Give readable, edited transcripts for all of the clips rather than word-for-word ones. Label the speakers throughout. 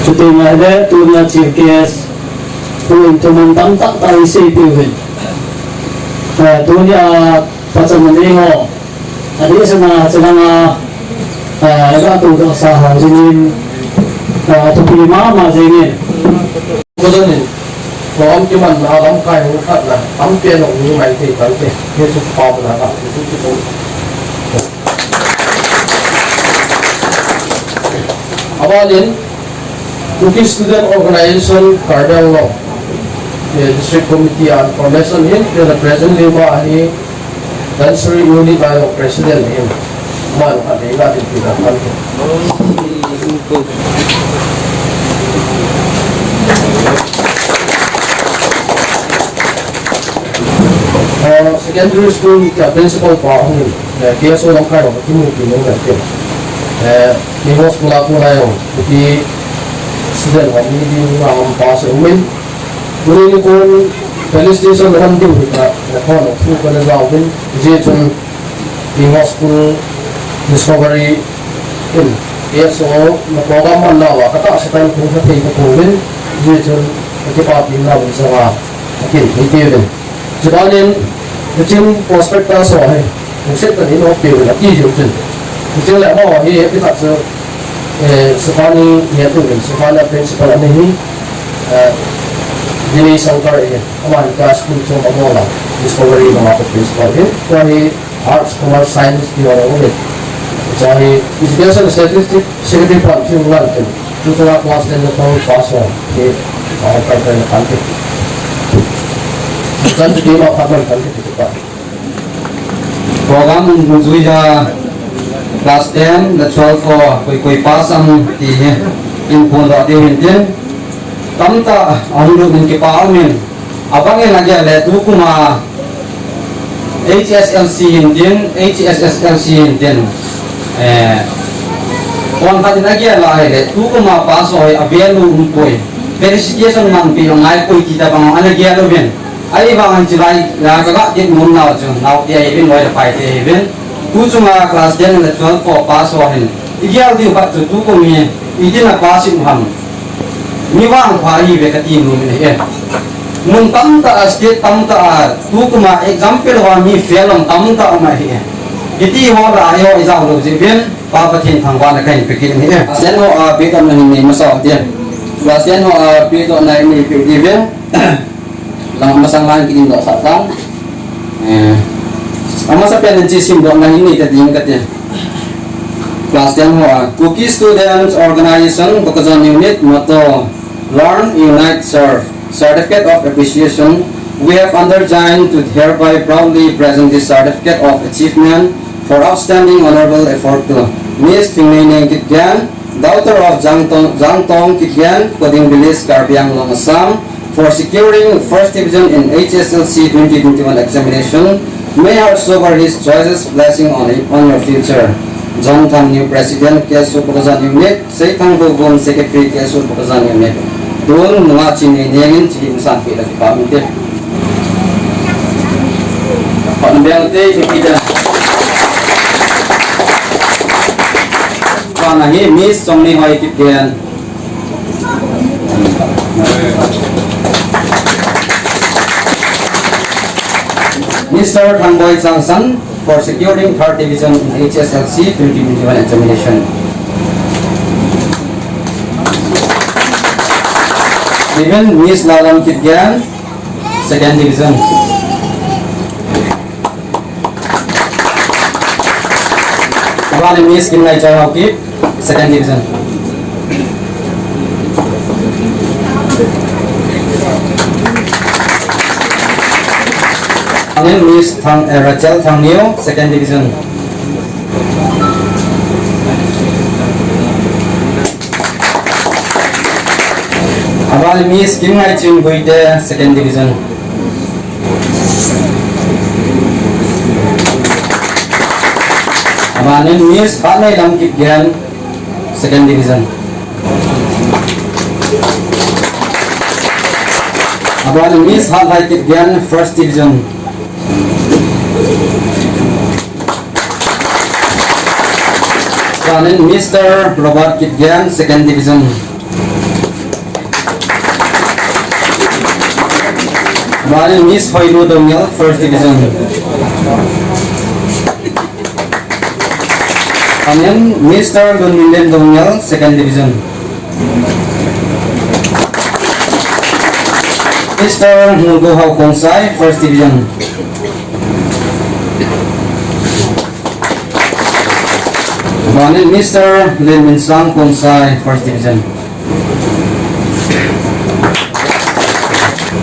Speaker 1: Chuting ada tunya chief guest tuin tuman tamtak tayo sipin. Tunya pacamandiho. Adi sana nagatuto sa sinin tupi mama sinin.
Speaker 2: Kudanin. Kung cuman alam kayo at na ang piano ni may kante. Yesus pa na ka. Awalin Cookie Student Organization Cardinal Law, the District Committee on Formation in the President Lima ni Dancery Unit by the President in Man at the United Kingdom. Secondary School Principal pa ako kaya so lang kayo kinukulong natin. Limos mula po na yung hindi student hindi ang pasa umin. Muli kung police station naman din na kono po ka na gawin. Kasi yung limos po discovery in. Kaya so napogaman na kata sa tayo kung natin kukulin. Kasi yung nagkipapin na sa mga akin. Hindi yun. Japanin yung prospect na so ay kung set na nino piyo na iyo yun. Kung lang mo ay ipat sa Sukani niya ito sa kanya principal ano yun dini isang car yun aman ka school sa mamola discovery ng mga principal yun kaya arts, commerce, science di wala ulit kaya isibiasa na secretary pa yung lang yun ito nga class din na itong paso kaya makapagpapay na kante kan di makapagpapay kante dito pa
Speaker 3: program mungkin class 10 na 12 ko koy pasang tihe in pundo ati hintin tamta ahulu din ki paamin abangin lagi le tu kuma HSLC hintin kon hadin lagi la le tu kuma paso ay abielu umpoy verification man pi ngai koy kita bang ana gialo ben ai bang anjilai la ga din mun naw jung naw dia even wai pai te even Kujunga kelas 10 dan 12 ko paso hin. Igyal di ba tu ko mi idina pasim ham. Niwang phari be kati mu ne e. Mun tamta asket tamta tu kuma example wa mi felom tamta ma hi. Iti ho ra yo izau lo je ben pa pathin thangwa na kain pekin ni e. Sen ho be kam na ni masaw dia. Sen ho be do na ni pe di ben. Lang masang man kini do sa tang. Ama sa PNG do na ini tadi katnya. Class 10 mo Cookie Students Organization Bukazan Unit motto Learn, Unite, Serve. Certificate of Appreciation. We have undertaken to hereby proudly present this certificate of achievement for outstanding honorable effort to Miss Tingning Kityan, daughter of Jang Tong Kityan, Koding Bilis, Karbiang Long Assam, for securing first division in HSLC 2021 examination. May our sober his choices blessing on your future. John Tham new President Kesu Bukazan Unit, Seitang Bugum Secretary Kesu Bukazan Unit. Doon mga chiningin chihin sampai lagi pamit. Panbel te kita. Panahi Miss Songni Hoi Kityan. Mr. Thangboy Changsan for securing third division in HSLC 2021 examination. Even Miss Lalam Kityan, second division. Kabali Miss Kimnai Chawakip, second division. Miss Rachel Thangniu, second division. Abali Miss Kim Ngai Chin Buite, second division. Abali Miss Hanai Lam Kityan, second division. Abali Miss Hanai Kityan, first division. Mr. Robert Kityan, second division. Bali Miss Hoilu Dongyal, First Division. Amin Mr. Gunmilen Dongyal, Second Division. Mr. Nugo Hao Kongsai, First Division. Bali Mr. Lin Min Sang Kongsai, First Division.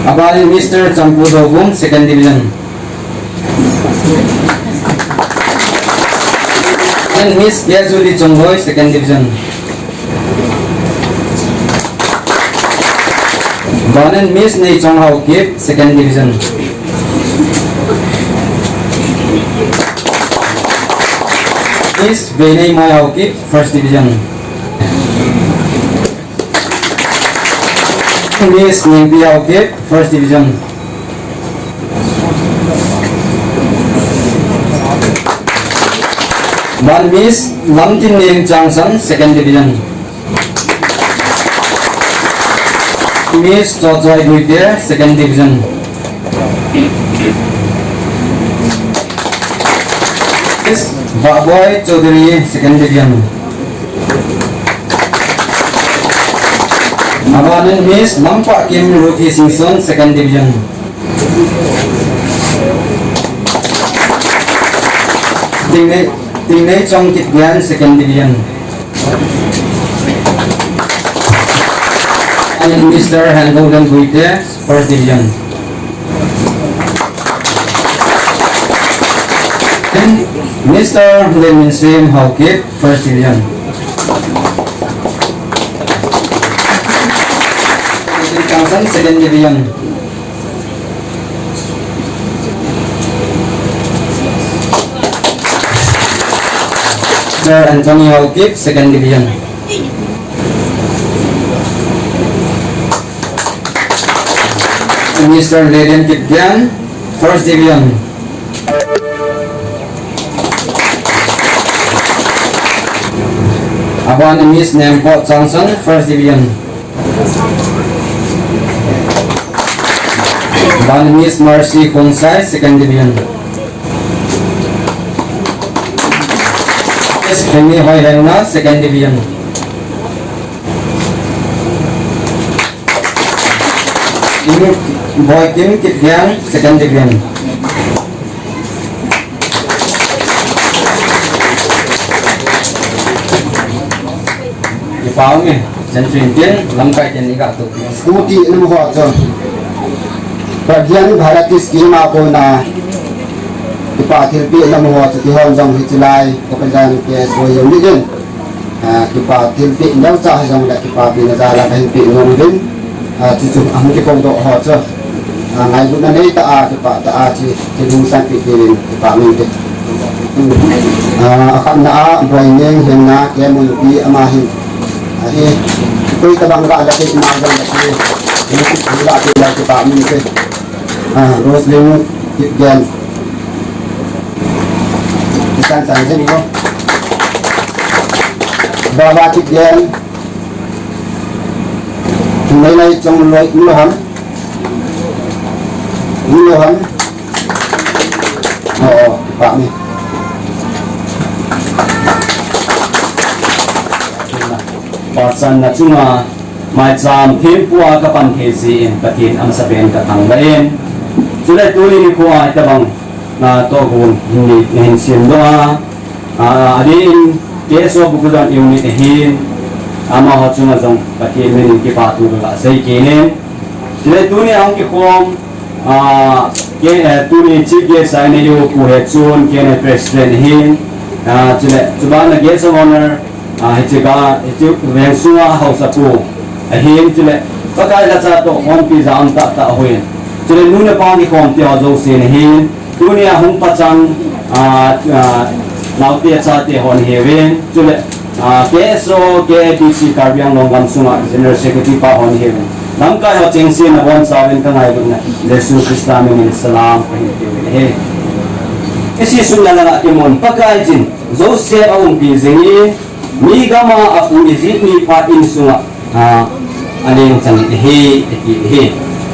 Speaker 3: Abali Mr. Champu Dogum, Second Division. And Miss Yazuli Chonghoy, Second Division. Banen Miss Nei Chong Hao Kip, Second Division. Miss Benei Mai Hao Kip, First Division. Miss Nimpi Hao Kip, First Division. Ban Miss Lam Tin Ning Chang San, Second Division. Miss Cho Choi Guitia, Second Division. Miss Baboy Chaudhary, Second Division. Abanan Miss Nampak Kim Ruki Singson, Second Division. Tingnei Chong Kit Gyan, Second Division. And Mr. Hangolan Guite, First Division. And Mr. Lemin Sim Haukip, First Division. Second Division. Sir Anthony Haukip, Second Division. And Mr. Ledian Kitgan, First Division. Aban Miss Nempo Johnson, First Division. Aban Miss Mercy Konsai, Second Division. Miss Hemi Hoi Helna, Second Division. Boy Kim Kit Gyang, Second Division. Ipao ni, Jan Truyền Tiến, Lamkai Jan Ika Tu.
Speaker 4: Scooty ini muka tu. Bagian Bharati scheme aku na dipatil pi na muka tu tihon jong hitilai kepenjan kes boyong ni jen. Dipatil pi jauh cah jong dak dipatil na jalan kain pi ngom jen. Cucu amu di kong dok hot tu. Ngai guna ni tak a ci lulusan pi pi dipamin tu. Akan na boy neng hena kemu pi amahin. Tôi tabang ra ada kay inagal na siya. Ini sila sila kita amin ke. Rosling Kitgan. Isan saja ni ko. Baba Kitgan. Tunay chong muluhan. Oo, Pak ni.
Speaker 1: Pasan na chunga mai cham thêm pua ka pan the si katin am sa ben ka thang lain chulai tuli ni ko ai ta bang na to gun ni hin sim do adin keso bukudan unit hin ama ho chunga jong katin ni ki pa tu ga sei ke ne chulai tuni ang ki khom ke tuni chief guest sai ne yo ku he chun ke ne president hin chulai chuban na guest honor hitiga itu wensua hausapu ahin chile pakai la cha to hompi jam ta hoin chile nune pa ni kom ti azo sin hin dunia hum pachang nauti cha te hon heven chile keso ke dc karbiang longam sunga general secretary pa hon heven namkai ho chengsin na bon sawen ka ngai guna lesu kristami ni salam he esi sunna la timon pakai jin zo se aum pi zengi mi gama aku izit mi pa in sunga ani yang sang he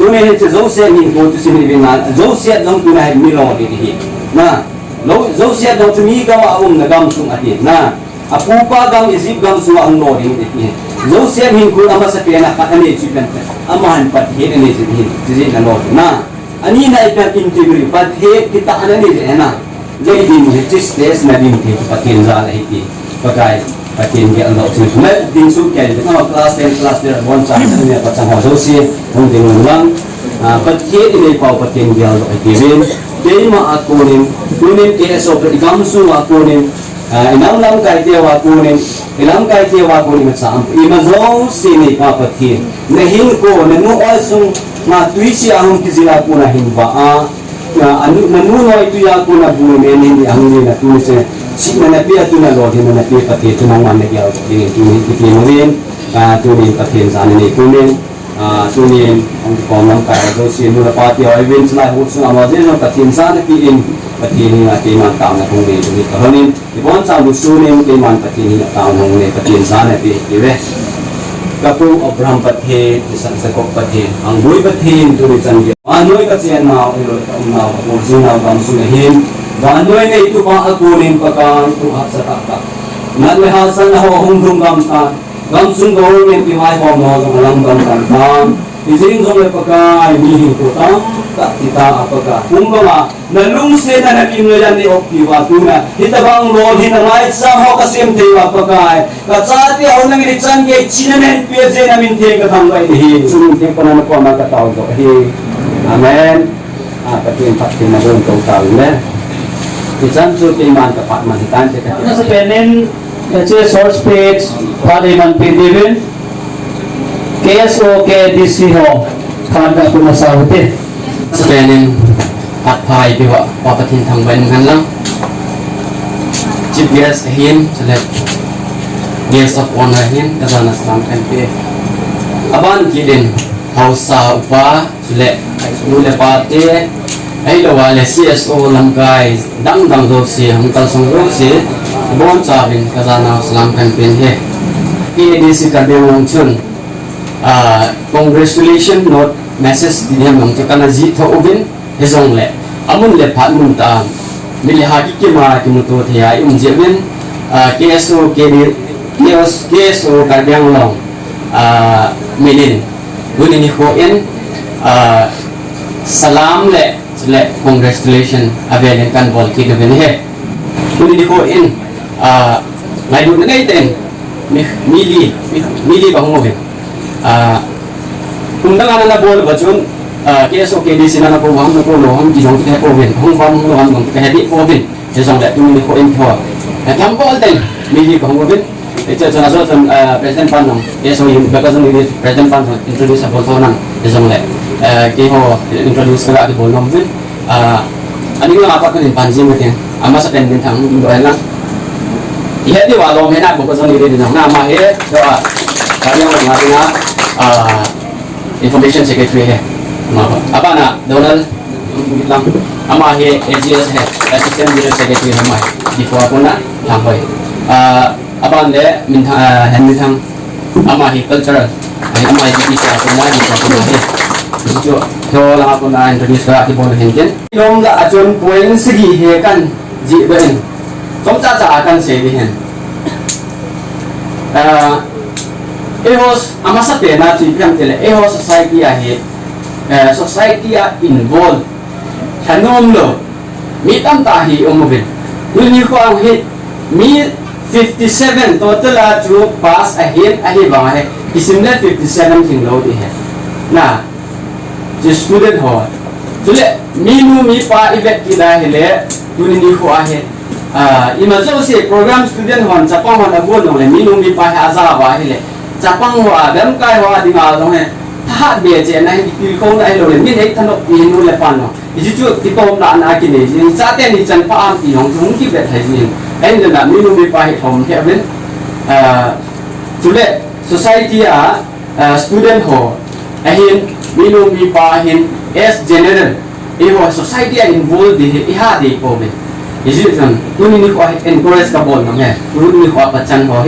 Speaker 1: tu ne he Joseph hin ko tu sini bina Joseph dong tu na mi lo di hi na lo Joseph dong tu mi ga ma na gam sung ati na apupa gam Egypt gam sung ang lo di hi Joseph hin ko ama sa pena ka ani chipen amahan pat he ani ji na lo na ani na ikan integrity pat he kita anani je na jadi di justice na din ke patin za la iti pakai patin ke Allah tu me din su ke de no class 10 class 1 cha ne pa chang ho so si hong ding lang pat he ni pa patin ke Allah iti rin dei ma akunin kunin ke so pe gam su akunin inam lam kai te wa kunin ilam kai te wa kunin sa am ima zo si ni pa patin nehin ko ne no al sung ma tuisi ahum kizila kuna hinba anu nanuno itu ya kuna bulu meni di ahli na tu se si na pia tu na lo di na pia pati tu na man ne ya di tu ni ti morin tu ni pati san ni kunin tu ni ang ko nam ka do si nu pati o event na hu su ama je no pati san pi in pati ni na ti man ta na kung ni ni ka honin di bon sa lu su ni ti man pati ni ta na ni pati san pi di we kapu Abraham pathe isang sakop pathe ang buhay pathe tu ni chan anoy ka siya na original gam sunahin anoy na ito pa akunin pagka ito sa taktak nanoy hasan na ho hungdung gam ta gam sun government piwai ho mo sa malang gam ta izin zong pagka mihin ko ta kita apakah kumbaga nalungse na nakinulan ni Oktiwa tuna hitabang lodhi na ngay sa ho kasim tewa pagkain katsati ako nang inichan kay chinanen piyadze namin te katambay nihi sumunting pa na po magkataon ko kahi amen patin na doon total ne ichan so kay man kapat manitan te kahi
Speaker 5: sa penin kasi source page pwede man pindibin KSO KDC ho kanda po na sa hotel
Speaker 3: Sepenin papai biwa papatin thang ban ngan lang chip gas hin selek gas of honor hin kasana slam MP aban kidin hausa upa selek nule pate ai lo wale CSO lamkai dang do si hangkal song ro si bon chabin kasana slam MP he EDC kadewong chun congratulations note message di dia mong kana ji tho ubin hezong le amun le phat mun ta mili ha ki ma ki muto thia um je bin KSO KSO karbyang long milin guni ni ko in salam le congratulations avelen kan bol ki de ben he guni ni ko in ngai du ngai ten mili ba mo ben Undang na bol bachun KSO KDC na po wang na po lo hang jong ti ko ben hong bam lo hang ngong ka hedi ko ben je song da tu ni ko in tho tam bol ten mi ko hong ben ite chana so president pan nong KSO yin ba ka song ni president pan introduce a bol nang je song le ki ho introduce ka di bol nom ben ani nga apa kan pan jing ben ama sa pen ben thang do lang ihe di wa lo me na bo ka song ni de nang na ma he so ka yang ma nga information secretary है apa na Donald lang ama he AGS है assistant general secretary हम di po ako na tanghoy apa ande min hand min thang ama he cultural ay ama he di sa ako na di sa ako he so lang ako na introduce ka di po na hinken yung la ajon point sige he kan ji ben som cha cha kan se di hen ehos amasa pena ti piam tele ehos society ahe society a involved hanom lo mi tam ta hi omovin ni ko ang hit mi 57 total a chu pass ahe bang ahe isimle 57 thing lo di he na je student ho tule mi nu mi pa event ki da hele tuni ni ko ahe imajo se program student hon chapang hon abon no le mi nu mi pa ha za wa hele Japang hoa dam kai hoa di ngal dong he tha be je na ki ko na lo le min ek thanok ti nu le pan no ji chu ti tom na na ki ne ji cha te ni chan pa am ti hong thung ki be thai ji en de na mi nu mi pa he thom he ben chule society a student ho ahin mi nu mi pa hin as general e ho society a involved di ha de ko be ji chu tu ni ko encourage ka bol no he tu ni ko pa chan ho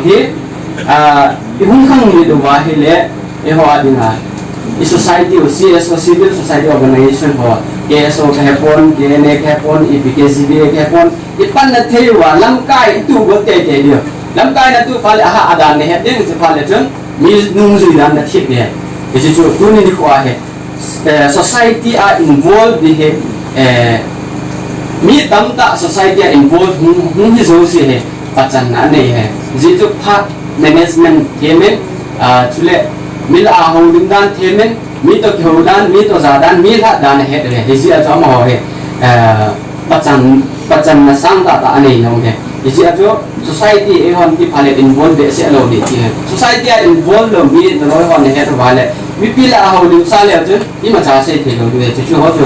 Speaker 3: he ihung kang ni do wa hele e ho adinga
Speaker 1: society o CSO civil society organization ho KSO khapon KNA khapon IPKCB khapon ipan na thewa lamkai tu bote te dio lamkai na tu phale aha adan ne het ding se phale chun mi nung zui dan na thip ne isi chu tu ni ko a he society are involved in he mi tamta society are involved hum hi zo si he pachan na nei he ji tu phat management themen chule mil a holding dan themen mi to kheu dan mi to za dan mi la dan he de he ji a cha ma he pachan na sang ta ta nei no he isi a jo society e hon ki phale involved de se lo de chi society are involved lo mi to lo hon he to vale mi pila a holding sa le chu i ma cha se the lo de chu ho chu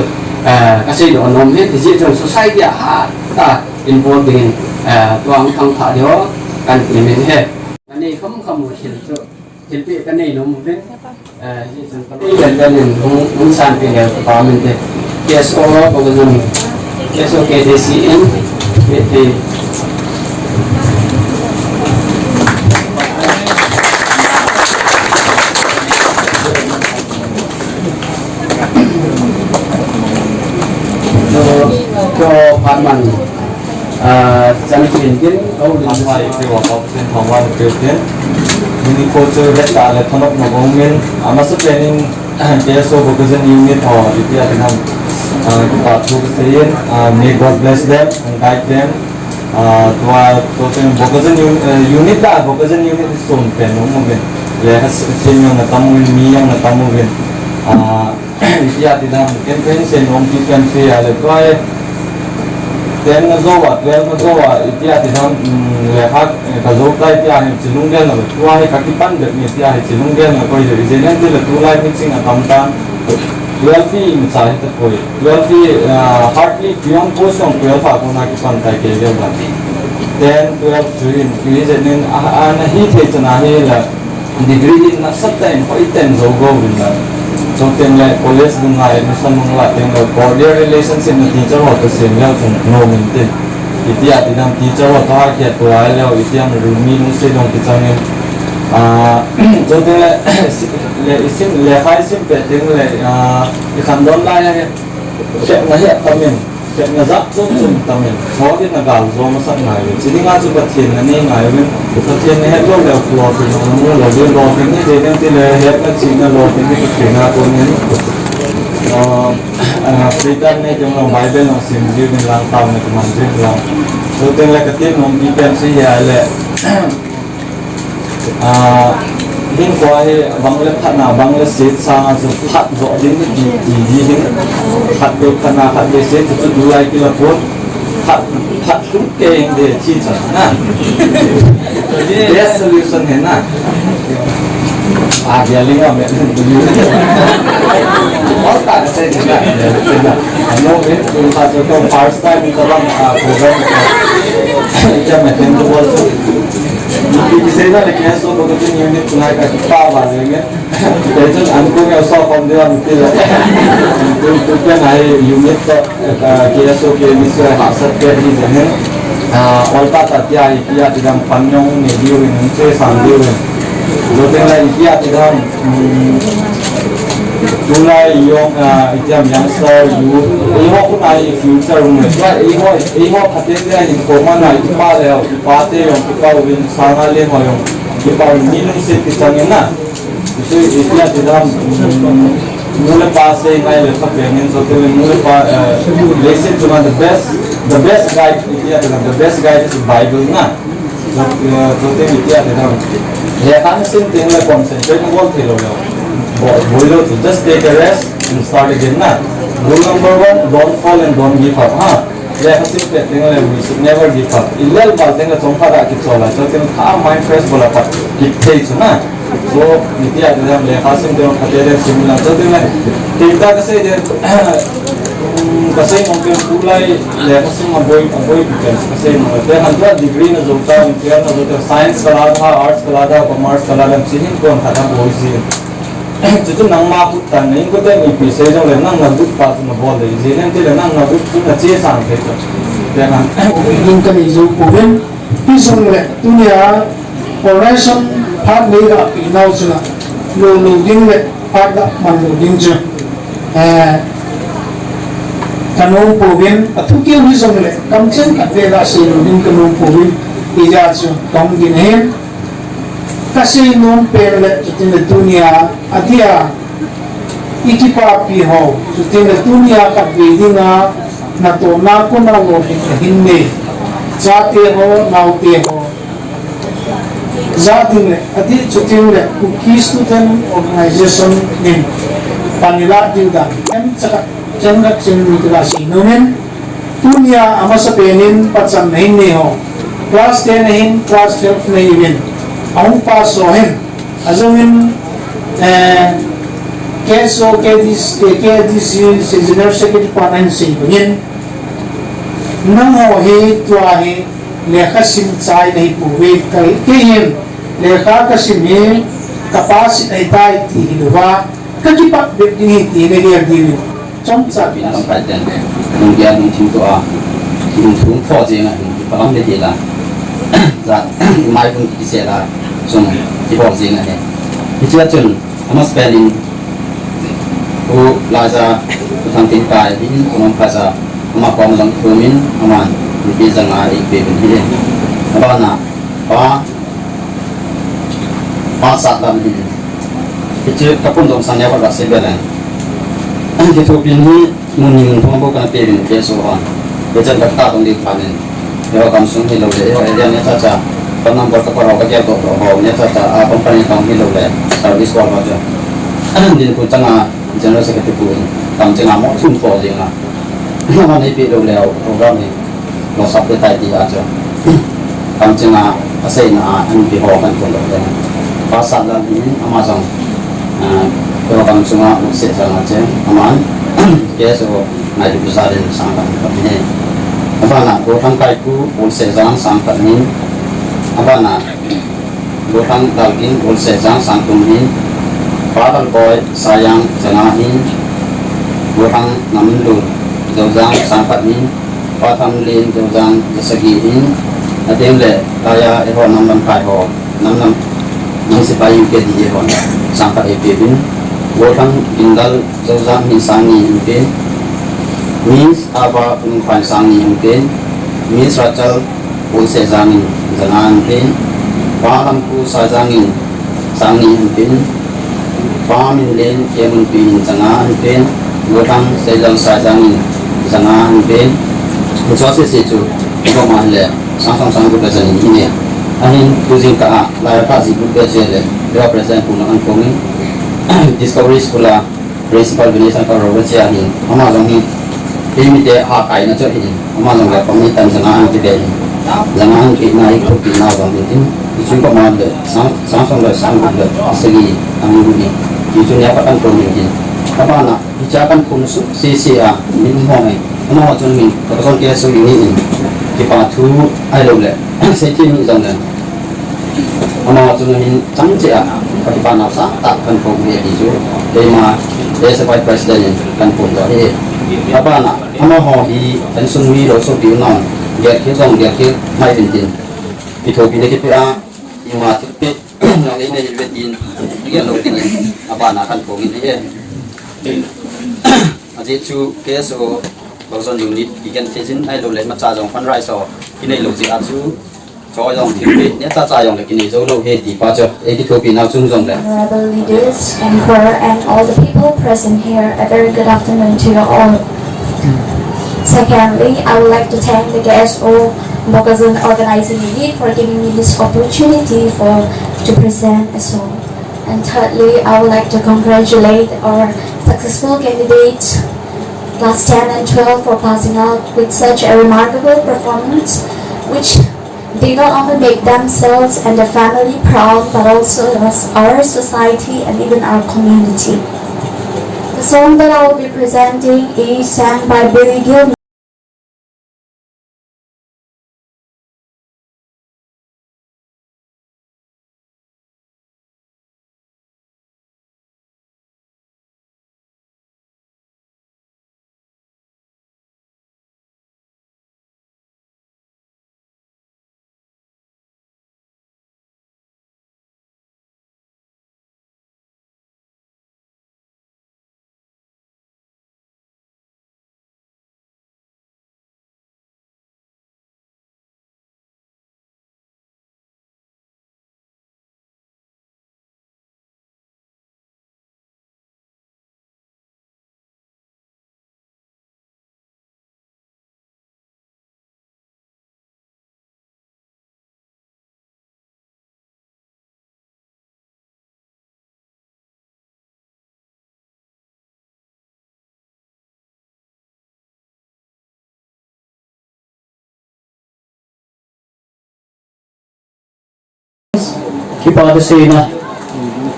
Speaker 1: ka se do nom he ji jo society a ta involved in tuang thang tha dio kan implement he ani kham mo khil chu khil pe kan nei nom de ji san ka ni dan hung san pe le parliament de KSO ko gon KSO KDCN pe cho phán bằng chẳng chuyển kiến câu
Speaker 6: làm phải cái hoạt động trên phòng văn điều kiện mình có chơi rất là thông động một công viên mà sự planning cái số của cái dân unit họ thì cái làm cái part của cái tiền may God bless them and guide them tua trên một cái dân unit đã một cái dân unit sồn tiền đúng không vậy để hết trên những người tâm nguyên mi những người tâm nguyên thì làm cái sen ông chỉ cần phải là coi then na zo wa 12 na zo wa itia ti ham le hak ka zo tai tia hi chilung gen na tu ai ka ki pan de ni tia hi chilung gen na koi de jenen de tu lai mixing a tam tam 12 fi mi sa hi ta koi 12 fi hardly beyond post on 12 fa ko na ki pan tai ke ge ba then 12 juin ki jenen a na hi the chana hi la degree na sat time hoi ten zo go win la so then like college dung ai admission mong la then cordial relationship na teacher ho to sem la chung no min te itia ti nam teacher ho ta ke to ai la itia na rumi nu se dong ti chang so then le isim le khai sim pe then le i kham don lai la he se na he tamen se na zap so chung tamen so din na gal zo ma san ngai chi ni nga chu pa thien na ne ngai men pa thien ne he lo le flo ti no mo lo de lo ti ni de den ti le he na chi na lo ti ni ti na ko ni Freedom ne jong long Bible long sim ji bin lang tao ne man ji lang so ten la ka ti nom di pen si ya le din ko ai bangle thana bangle sit sa so phat zo din ni ji din phat pe thana phat pe se tu du lai ki la po phat tum ke de chi cha na best solution hai na dia linga me और तार से दिखा हम लोग भी उनका जो तो फर्स्ट टाइम तब प्रोग्राम जब मैं थे तो बोल तो किसी ना लेकिन ऐसा तो कुछ यूनिट सुना का कितना वाले में तो हमको मैं उसका कम दिया मिलती है तो क्या ना यूनिट तो केएसओ के मिस्टर हासत के भी जने और ताता क्या इतिया तिदम पन्नों ने दियो इनसे सांदियो जो तेरा इतिया तिदम Tulai yung itiam youngster youth iho ko na future mo iho patin dia informa na ipa leo ipate yung ipa win sangale mo yung ipa minung sit kisangin na so itia tidam mula pase ngai le papenin so te mula pa listen to the best guide itia tidam the best guide is Bible na so te itia tidam ya kan sin ting le concentrate mo thilo leo बोलो तो just take a rest and start again ना rule number 1 don't fall and don't give up हाँ ये हंसी पे तेरे we should never give up इल्लल बात तेरे चौंका राखी चला तो तेरे था mind fresh बोला पर कितने ही सुना so नित्य आते हम ले हंसी में तेरे खतेरे सिमिलर तो तेरे टीका कैसे इधर कैसे मौके पुलाई ले हंसी में बोई कैसे मौके हंड्रा डिग्री न जोता इंटीरियर न जोता साइंस कला था आर्ट्स कला था कॉमर्स कला था चिन्ह कौन था बोई सीจุดนั่งมาพูดกันนี่ก็ได้มีพิเศษจังเลยนั่งนับดุปัดนับบอลเลยจีนั่นที่เลยนั่งนับดุที่นัดเจี๊ยสั่งเลยจ้ะแต่กัน
Speaker 5: ยิงกันอีกจุดผมเป็นที่ส่งเลยตัวเนี้ย horizon ภาคนี้ก็ปีนเอาสิละลงยิงเลย
Speaker 7: pada mandudin jo kanong povin atuki wisdom le kamchen katela sinudin kanong povin ija jo tong ginahin kasi nung perle jutin na dunia adia ikipa piho jutin na dunia katvidina na to na ko na lo hinne jate ho naute ho zatin le adi jutin le kuki student organization nin panila diudan em saka jangak sinumikasi numen dunia ama sa penin patsam na hinne ho class 10 na hin class 12 na yun ang pasohin azumin keso kedis seasoner second panan singin nang hohi tuahi lekha sim chai nei puwe kai kehin lekha ka simi kapasit ai tai ti hilwa kajipak bekdi ti ne dia di chom cha bi
Speaker 3: Ang padan nung dia nung tim to a nung thung pho je nga pa lam le la za mai pun ki se la sung ki pho je nga ne ki cha chun ama spelling u la za thang tin kai bin kom pa za ama kom lang thumin ama ni za nga I pe bin hi ba na pa sat lam hi ki cha kapun dom san ya ba se ba lan ki thu bin hi mun ni mun thong bo kana pe bin ke so ha be jan ka ta dong di panen yo kam sung hi lo le yo ya ne cha cha pa number ka paro ka ya to ho ne cha cha a company tong hi lo le service wa ba ja din ku changa general secretary ku tam changa mo sun pho je nga ma nei pe lo le program ni lo sap de tai ti a cha tam changa asai na an bi ho kan ko lo le pa sa la ni ama jong yo kam chunga u se cha nga che aman ke so nai du sa den sang kan ka ni abana go thang kai ku ul se jang sang kan ni abana go thang dal kin ul se jang sang tum ni padal boy sayang janga ni go thang nam lu jo jang sang kan ni pa tham len jo jang jasagi ni adem le kaya e ho nam nam kai ho nam si pa yu ke di ho sang kan e pe bin go thang indal jo jang ni sang ni pe means apa penumpan sangi mungkin means racal pun sezangin jangan mungkin palam ku sajangin sangi mungkin pamin len kemun pin jangan mungkin gotang sejang sajangin jangan mungkin proses itu juga mahle sang ku present ini ahin using ka layar tak sibuk belajar dia present punan kami discovery sekolah principal belasan kalau belajar ini ama ini ini dia hak kain aja ini, malam lepas ini tan jangan kita ini, jangan kita naik kopi nawan ini, itu kok malam deh, sang deh, segi angin ini, itu ni apa kan pun ini, apa nak, bicara pun sisi ini mana, mana macam ni, kalau kita segi ini, kita tu ayo le, segi ini jangan, mana macam ni, cantik kita nafsa tak kan pun dia itu, dia sebagai presiden kan pun dia. Apa nak? Ama hobi dan sunwi lo so di non dia mai bin itu bin ke pa ima tipe yang ini bin dia lo tin apa nak kan ko ini ya aje chu ke so boson unit ikan tesin ai lo le ma cha jong fan rai so ini lo ji asu cho jong tipe ne cha cha jong le ini zo lo he di pa cho e di ko bin na chung jong le
Speaker 8: Honorable leaders, emperor, and all the people present here, a very good afternoon to you all. Secondly, I would like to thank the KSO Bokazan Organizing Unit for giving me this opportunity to present a song. And thirdly, I would like to congratulate our successful candidates, class 10 and 12, for passing out with such a remarkable performance, which they not only make themselves and their family proud, but also our society and even our community. The song that I will be presenting is sang by Billy Gilman.
Speaker 5: Ipa Sena,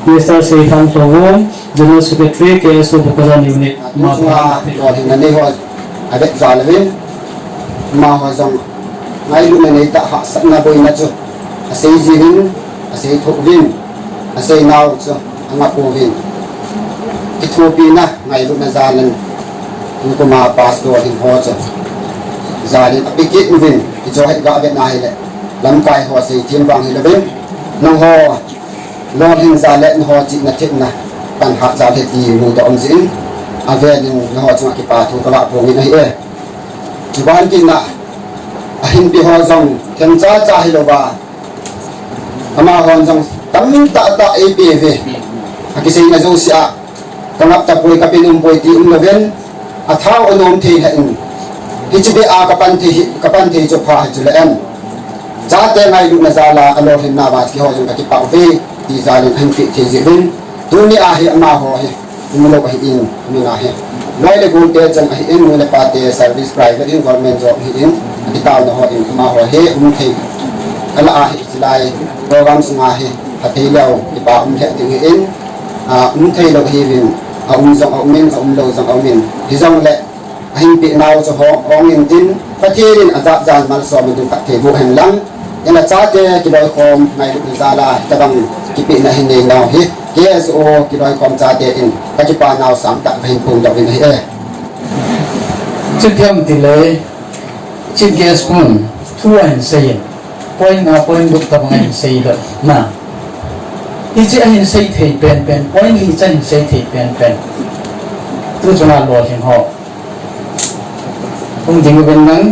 Speaker 5: Mr. Seifang Songong, General Secretary KSO Bukazan Unit.
Speaker 4: Maka rohin nani ho adet zalwin ma ho zong ngai lu nani ta ha sakna boi na chu asei jinin asei thokvin asei naw chu anga povin Ethiopia ngai lu na zalan ko ma pas do hin ho chu zalin apikit vin jo het ga bet na hele lam kai ho sei tim bang hele vin nong ho lo hin zalet ho chi na thik na pan ha zal he ti mu to om zin avelin no chung ki pa thu kala pong ni e chuban kin na ahin pi ho zong kem cha cha hi lo ba ama hon zong tam ta ta e pe ve aki sei na zo sia kamap ta poi ka pinum poi ti um loven a thau onom the ha in hi chi be a ka pan the chu pha chu le em cha te ngai lu na za la alo hin na ba ki ho zong ka ki pa ve ti zalin han fi the ji bin tu ni a hi ama ho hi mulo ka in mina he noi le gunte chang hi in mulo pate service private in government job hi in kita no ho in ma ho he thei ala a hi silai program sunga he athei lo ki pa he ting hi in thei lo hi vin zong min lo zong min hi zong le hin pi naw cho ho ong in tin pathirin azap jan mal so mi du ka the bu hen lang ena cha te ki doi khom ngai lu zala tabang ki pi na hin nei naw hi KSO ki doi kom cha te in ka ki pa naw sam ta hin pung da vin he
Speaker 9: Chim thiam ti le chim gas kun thu an sei point na point duk ta ngai sei da na hi chi an sei thei pen point li chan sei thei pen tu chuna lo hin ho ong ding ben nang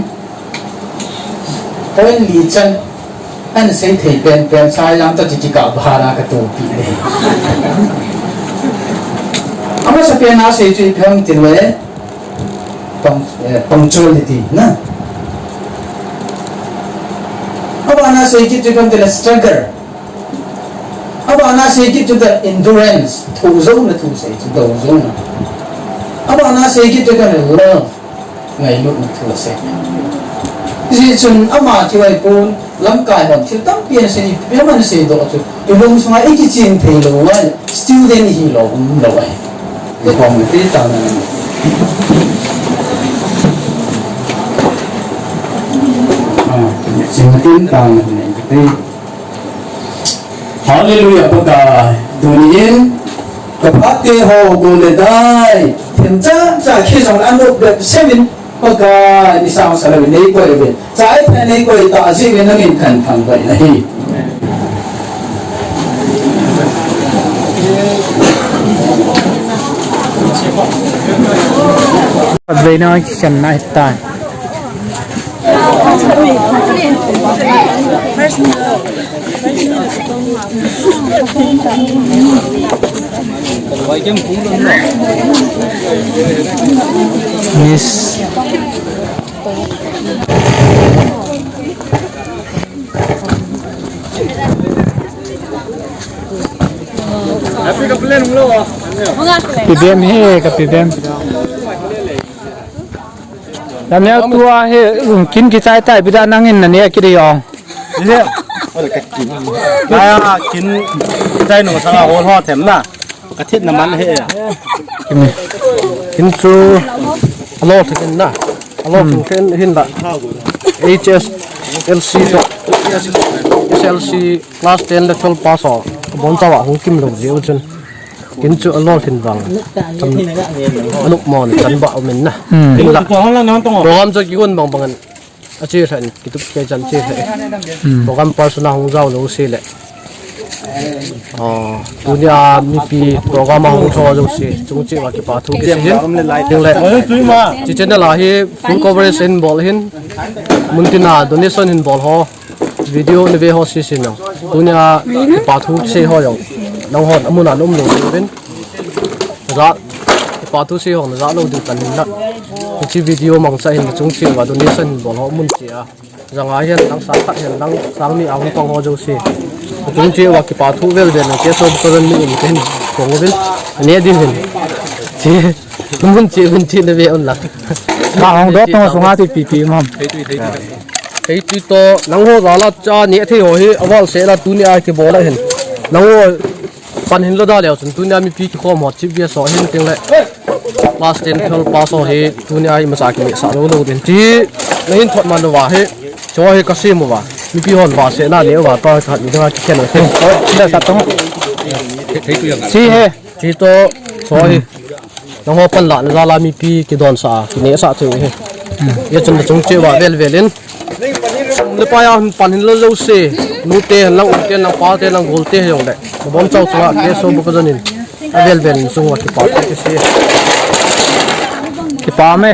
Speaker 9: point li chan anh sẽ thấy bên sai lắm cho chỉ cả ba ra cái tổ bị này, ama sa bên nào sẽ chơi phim tiền lệ, punctuality, na, ama na sẽ chơi phim tiền lệ struggle, ama na sẽ chơi phim endurance, thủ dấu là thủ sẽ chơi đầu dấu na, ama na sẽ chơi phim love, ngày lúc là thủ sẽ, vì chun ama chơi phim lam kai hon thil tam pian se ni pe man se do chu ilung sunga e ki chin thei lo wa student hi lo lo ai ko kom ti ta na
Speaker 5: Sing tin tang ni Hallelujah paka dunin kapate ho gole dai thêm cha khi song an lo de seven pagka isang sa labi nei ko ebe sai pa nei ko ita asi ben ngin kan phang bai nahi
Speaker 7: Adai na kisan na ita Yes. PBM he ka PBM. Namnya tua he kin ki chai tai bida nangin na ne ki ri ong. Ile.
Speaker 10: Aya kin chai no sa hol ho them na. Ka thit na man he. Kin chu alo thikin na. Alo thikin hin ba. HS LC to SLC class 10 level pass off. Bon chawa hong kim lo je uchun. Kin chu alo thin wang. Anuk mon kan ba min na. Kin la. Program cho ki gon bang bangan. Achi than kitup ke chan che the. Program persona hong jaw lo se le. Dunia mimpi program hong tho jo se chung che wa ki pa thu ke sin ding le chi chen la hi full coverage in ball hin muntina donation in ball ho video ne ve ho si sin no dunia ki pa thu se ho yo nong hon amuna lum lo ben ra ki pa thu se ho na ra lo du kan na chi video mang sa hin chung che wa donation in ball ho mun che a ranga hian lang sa khat hian lang sang mi ang tong ho jo se chung che wa ki pa thu vel den ke so ko ren mi in ken kong vel ne di hin che mun che ne ve on la
Speaker 7: ka hong dot no sunga ti pp mam
Speaker 10: hei tu to nang ho za la cha ni the ho hi awal se la tu ni a ki bola hin nang pan hin lo da leo chun tunia mi pi ki khom hot chip bia so hin ting le last 10 thol pass ho he tunia ai ma sa ki sa lo lo den ti lein thot man wa he cho he ka se mo wa mi pi hon wa se na le wa ta khat mi da ki chen ho da sa tom si he ti to so he nang ho pan la na la mi pi ki don sa ki ne sa chu he ye chun chung che wa vel velin le pa ya pan hin lo lo se nu te lang u te lang pa te lang gol te yong de bom chau chwa ke so bu ko janin vel vel sung wa ki pa ke se ki pa me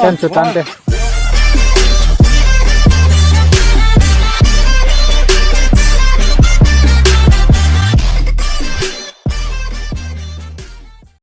Speaker 10: chan chu tan te